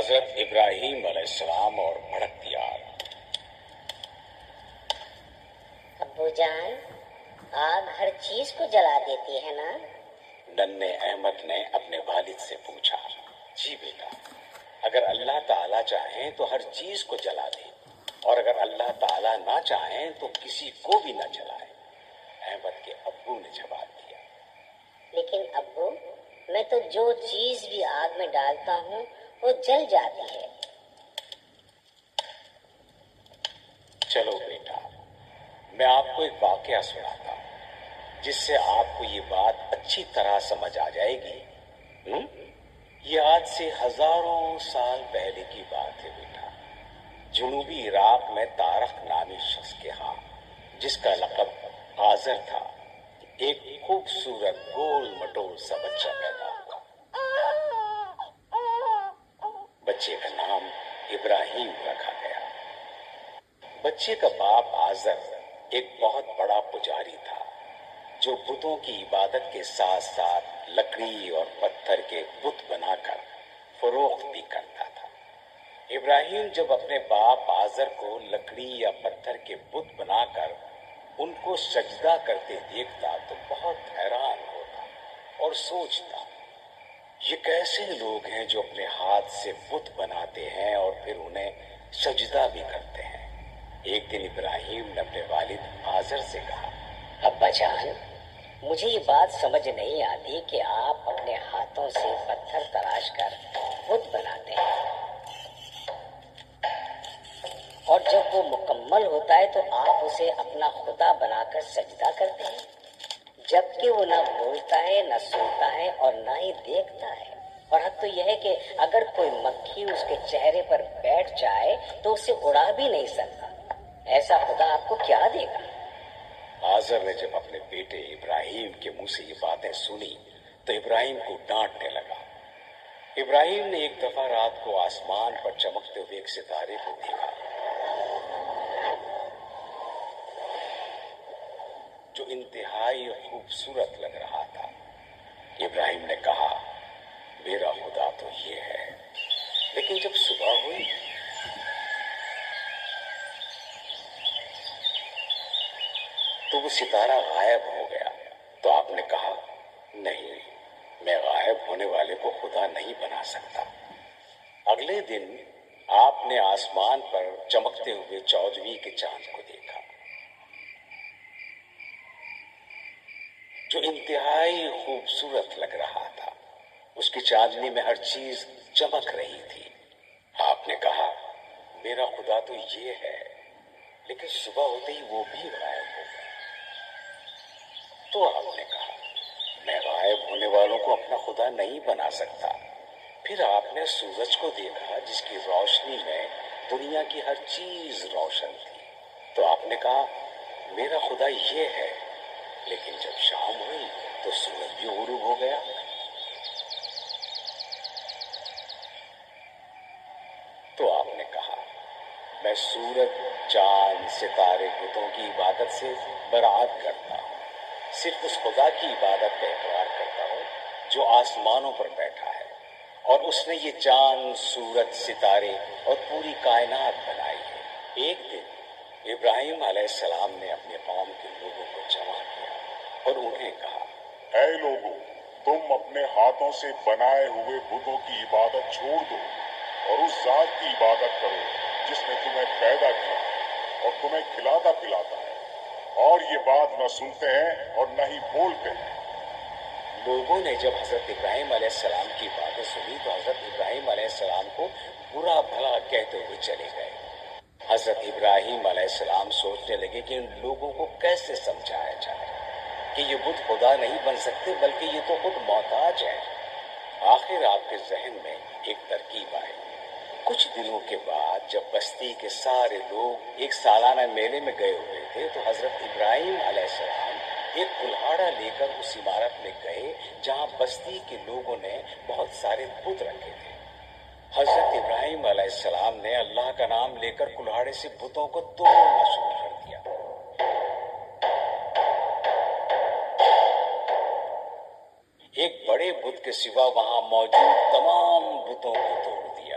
حضرت ابراہیم علیہ السلام اور بھڑکتی آگ۔ ابو جان، آگ ہر چیز کو جلا دیتی ہے نا؟ ننھے احمد نے اپنے والد سے پوچھا۔ جی بیٹا، اگر اللہ تعالیٰ چاہیں تو ہر چیز کو جلا دے، اور اگر اللہ تعالیٰ نہ چاہیں تو کسی کو بھی نہ جلائے، احمد کے ابو نے جواب دیا۔ لیکن ابو، میں تو جو چیز بھی آگ میں ڈالتا ہوں وہ جل جاتی ہے۔ چلو بیٹا، میں آپ کو ایک واقعہ سناتا ہوں جس سے آپ کو یہ بات اچھی طرح سمجھ آ جائے گی۔ یہ آج سے ہزاروں سال پہلے کی بات ہے بیٹا۔ جنوبی عراق میں طارق نامی شخص کے ہاں، جس کا لقب آذر تھا، ایک خوبصورت گول مٹول سا بچہ پیدا ہوا۔ بچے کا نام ابراہیم رکھا گیا۔ بچے کا باپ آذر ایک بہت بڑا پجاری تھا جو بتوں کی عبادت کے ساتھ ساتھ لکڑی اور پتھر کے بت بنا کر فروخت بھی کرتا تھا۔ ابراہیم جب اپنے باپ آذر کو لکڑی یا پتھر کے بت بنا کر ان کو سجدہ کرتے دیکھتا تو بہت حیران ہوتا اور سوچتا، یہ کیسے لوگ ہیں جو اپنے ہاتھ سے بت بناتے ہیں اور پھر انہیں سجدہ بھی کرتے ہیں۔ ایک دن ابراہیم نے اپنے والد آذر سے کہا، ابا جان، مجھے یہ بات سمجھ نہیں آتی کہ آپ اپنے ہاتھوں سے پتھر تراش کر بت بناتے ہیں، اور جب وہ مکمل ہوتا ہے تو آپ اسے اپنا خدا بنا کر سجدہ کرتے ہیں، جبکہ وہ نہ بولتا ہے، نہ سنتا ہے اور نہ ہی دیکھتا ہے، اور حد تو یہ ہے کہ اگر کوئی مکھی اس کے چہرے پر بیٹھ جائے تو اسے اڑا بھی نہیں سکتا۔ ایسا خدا آپ کو کیا دے گا؟ آذر نے جب اپنے بیٹے ابراہیم کے منہ سے یہ باتیں سنی تو ابراہیم کو ڈانٹنے لگا۔ ابراہیم نے ایک دفعہ رات کو آسمان پر چمکتے ہوئے ایک ستارے کو دیکھا جو انتہائی خوبصورت لگ رہا تھا۔ ابراہیم نے کہا، میرا خدا تو یہ ہے۔ لیکن جب صبح ہوئی تو وہ ستارہ غائب ہو گیا تو آپ نے کہا، نہیں، میں غائب ہونے والے کو خدا نہیں بنا سکتا۔ اگلے دن آپ نے آسمان پر چمکتے ہوئے 14ویں کے چاند کو دیکھا جو انتہائی خوبصورت لگ رہا تھا۔ اس کی چاندنی میں ہر چیز چمک رہی تھی۔ آپ نے کہا، میرا خدا تو یہ ہے۔ لیکن صبح ہوتے ہی وہ بھی غائب ہو گیا۔ تو آپ نے کہا، میں غائب ہونے والوں کو اپنا خدا نہیں بنا سکتا۔ پھر آپ نے سورج کو دیکھا جس کی روشنی میں دنیا کی ہر چیز روشن تھی۔ تو آپ نے کہا، میرا خدا یہ ہے۔ لیکن جب شام ہوئی تو سورج بھی غروب ہو گیا۔ تو آپ نے کہا، میں سورج، چاند، ستارے، بتوں کی عبادت سے برات کرتا ہوں، صرف اس خدا کی عبادت کا اقرار کرتا ہوں جو آسمانوں پر بیٹھا ہے، اور اس نے یہ چاند، سورج، ستارے اور پوری کائنات بنائی ہے۔ ایک دن ابراہیم علیہ السلام نے اپنے قوم کے لوگوں کو جمع کیا اور انہیں کہا، اے لوگو، تم اپنے ہاتھوں سے بنائے ہوئے بتوں کی عبادت چھوڑ دو اور اس ذات کی عبادت کرو جس نے تمہیں پیدا کیا اور تمہیں کھلاتا پلاتا ہے، اور یہ بات نہ سنتے ہیں اور نہ ہی بولتے ہیں۔ لوگوں نے جب حضرت ابراہیم علیہ السلام کی باتیں سنی تو حضرت ابراہیم علیہ السلام کو برا بھلا کہتے ہوئے چلے گئے۔ حضرت ابراہیم علیہ السلام سوچنے لگے کہ ان لوگوں کو کیسے سمجھایا جائے کہ یہ بت خدا نہیں بن سکتے بلکہ یہ تو خود محتاج ہے۔ آخر آپ کے ذہن میں ایک ترکیب آئی۔ کچھ دنوں کے بعد جب بستی کے سارے لوگ ایک سالانہ میلے میں گئے ہوئے تھے تو حضرت ابراہیم علیہ السلام ایک کلہاڑا لے کر اس عمارت میں گئے جہاں بستی کے لوگوں نے بہت سارے بت رکھے تھے۔ حضرت ابراہیم علیہ السلام نے اللہ کا نام لے کر کلہاڑے سے بتوں کو توڑنا شروع کر دیا۔ ایک بڑے بت کے سوا وہاں موجود تمام بتوں کو توڑ دیا